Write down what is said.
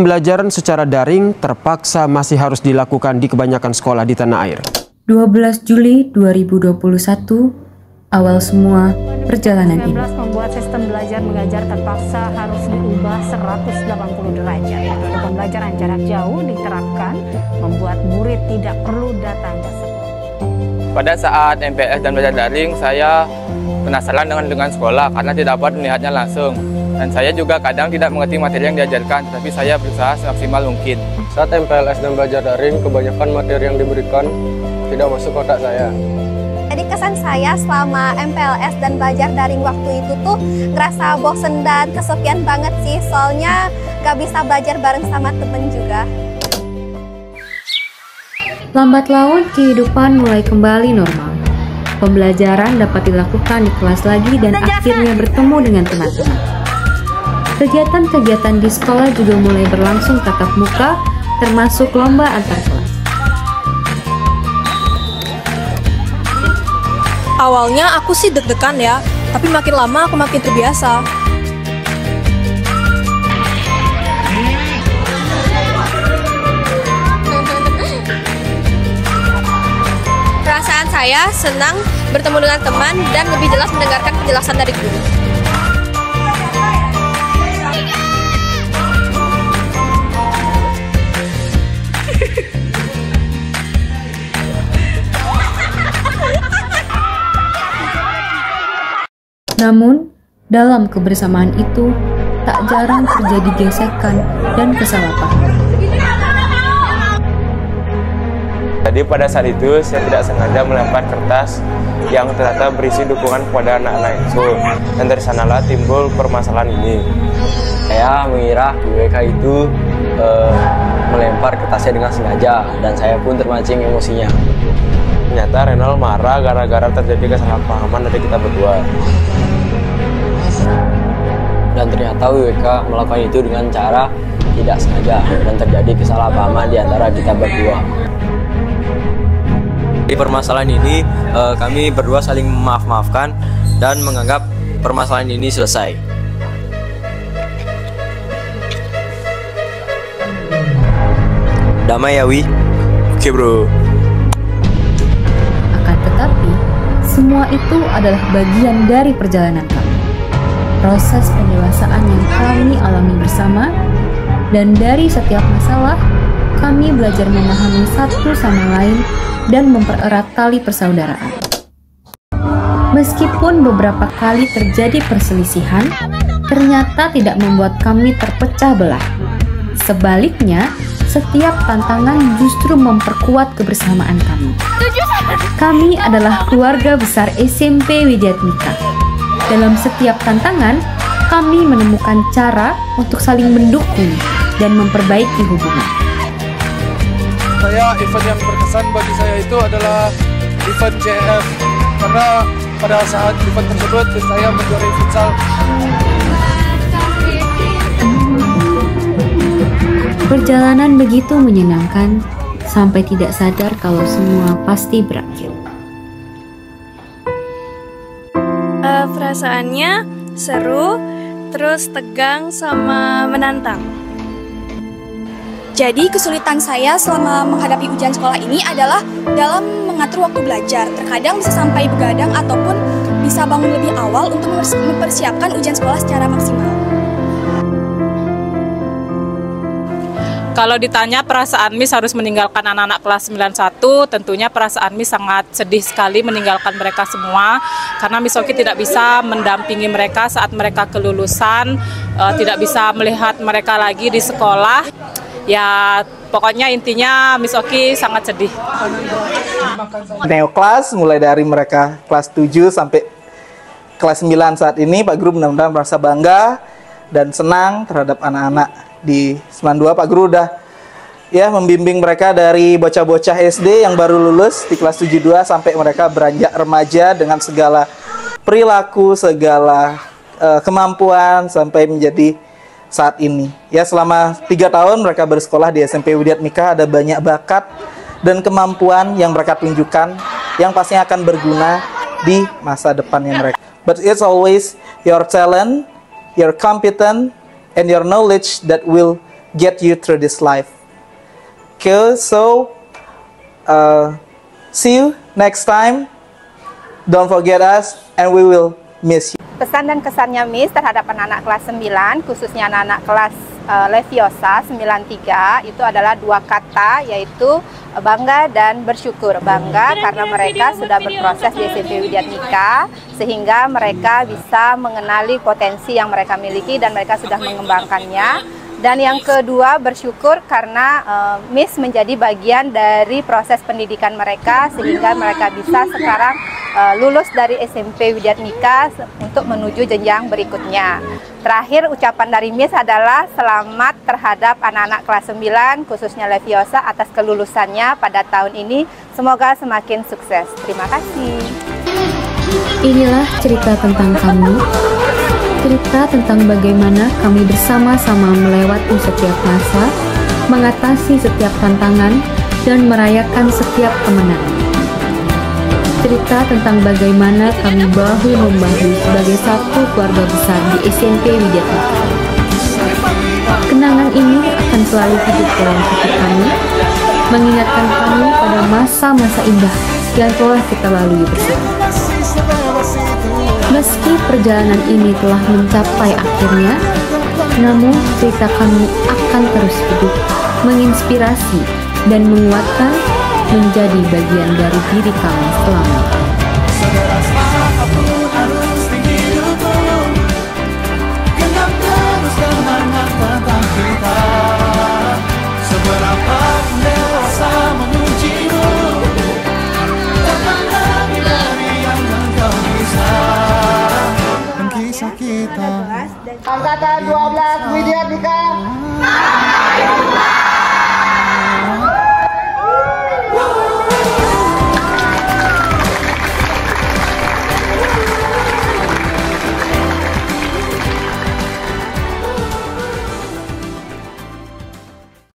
Pembelajaran secara daring terpaksa masih harus dilakukan di kebanyakan sekolah di tanah air. 12 Juli 2021, awal semua perjalanan ini. Membuat sistem belajar mengajar terpaksa harus diubah 180 derajat. Metode pembelajaran jarak jauh diterapkan, membuat murid tidak perlu datang ke sekolah. Pada saat MPLS dan belajar daring, saya penasaran dengan sekolah karena tidak dapat melihatnya langsung. Dan saya juga kadang tidak mengerti materi yang diajarkan, tapi saya berusaha semaksimal mungkin. Saat MPLS dan belajar daring, kebanyakan materi yang diberikan tidak masuk otak saya. Jadi kesan saya selama MPLS dan belajar daring waktu itu tuh ngerasa bosen dan kesepian banget sih, soalnya gak bisa belajar bareng sama temen juga. Lambat laun kehidupan mulai kembali normal. Pembelajaran dapat dilakukan di kelas lagi dan akhirnya bertemu dengan teman-teman. Kegiatan-kegiatan di sekolah juga mulai berlangsung tatap muka, termasuk lomba antar kelas. Awalnya aku sih deg-degan ya, tapi makin lama aku makin terbiasa. Perasaan saya senang bertemu dengan teman dan lebih jelas mendengarkan penjelasan dari guru. Namun, dalam kebersamaan itu, tak jarang terjadi gesekan dan kesalahpahaman. Jadi pada saat itu saya tidak sengaja melempar kertas yang ternyata berisi dukungan kepada anak-anak itu. Dan dari sanalah timbul permasalahan ini. Saya mengira IWK itu melempar kertasnya dengan sengaja, dan saya pun termancing emosinya. Ternyata Renal marah gara-gara terjadi kesalahpahaman dari kita berdua. Dan ternyata IWK melakukan itu dengan cara tidak sengaja, dan terjadi kesalahpahaman di antara kita berdua. Di permasalahan ini, kami berdua saling memaaf-maafkan dan menganggap permasalahan ini selesai. Damai ya, Wi? Oke, bro. Akan tetapi, semua itu adalah bagian dari perjalanan kami. Proses pendewasaan yang kami alami bersama, dan dari setiap masalah, kami belajar memahami satu sama lain dan mempererat tali persaudaraan. Meskipun beberapa kali terjadi perselisihan, ternyata tidak membuat kami terpecah belah. Sebaliknya, setiap tantangan justru memperkuat kebersamaan kami. Kami adalah keluarga besar SMP Widyatmika. Dalam setiap tantangan, kami menemukan cara untuk saling mendukung dan memperbaiki hubungan. Event yang berkesan bagi saya itu adalah event JF, karena pada saat event tersebut saya menjuarai futsal. Perjalanan begitu menyenangkan sampai tidak sadar kalau semua pasti berakhir. Perasaannya seru, terus tegang sama menantang. Jadi kesulitan saya selama menghadapi ujian sekolah ini adalah dalam mengatur waktu belajar. Terkadang bisa sampai begadang ataupun bisa bangun lebih awal untuk mempersiapkan ujian sekolah secara maksimal. Kalau ditanya perasaan Miss harus meninggalkan anak-anak kelas 91, tentunya perasaan Miss sangat sedih sekali meninggalkan mereka semua, karena Miss Oki tidak bisa mendampingi mereka saat mereka kelulusan, tidak bisa melihat mereka lagi di sekolah. Ya, pokoknya intinya Miss Oki sangat sedih. Neo kelas mulai dari mereka kelas 7 sampai kelas 9 saat ini, Pak Guru benar-benar merasa bangga dan senang terhadap anak-anak di 92. Pak Guru udah membimbing mereka dari bocah-bocah SD yang baru lulus di kelas 72 sampai mereka beranjak remaja dengan segala perilaku, segala kemampuan sampai menjadi saat ini. Ya, selama 3 tahun mereka bersekolah di SMP Widyatmika, ada banyak bakat dan kemampuan yang mereka tunjukkan yang pastinya akan berguna di masa depannya mereka. But it's always your talent, your competence, and your knowledge that will get you through this life. Okay, so see you next time. Don't forget us and we will miss you. Pesan dan kesannya Miss terhadap anak-anak kelas 9, khususnya anak-anak kelas Leviosa 93, itu adalah 2 kata, yaitu bangga dan bersyukur. Bangga karena mereka sudah berproses di SMP Widyatmika, sehingga mereka bisa mengenali potensi yang mereka miliki dan mereka sudah mengembangkannya. Dan yang kedua, bersyukur karena Miss menjadi bagian dari proses pendidikan mereka, sehingga mereka bisa sekarang lulus dari SMP Widyatmika untuk menuju jenjang berikutnya. Terakhir, ucapan dari Miss adalah selamat terhadap anak-anak kelas 9, khususnya Leviosa, atas kelulusannya pada tahun ini. Semoga semakin sukses. Terima kasih. Inilah cerita tentang kami. Cerita tentang bagaimana kami bersama-sama melewati setiap masa, mengatasi setiap tantangan, dan merayakan setiap kemenangan. Cerita tentang bagaimana kami bahu-membahu sebagai satu keluarga besar di SMP Widyatmika. Kenangan ini akan selalu hidup dalam hati kami, mengingatkan kami pada masa-masa indah yang telah kita lalui bersama. Meski perjalanan ini telah mencapai akhirnya, namun cerita kami akan terus hidup, menginspirasi dan menguatkan, menjadi bagian dari diri kami selamanya. Angkatan 12 Widyatmika.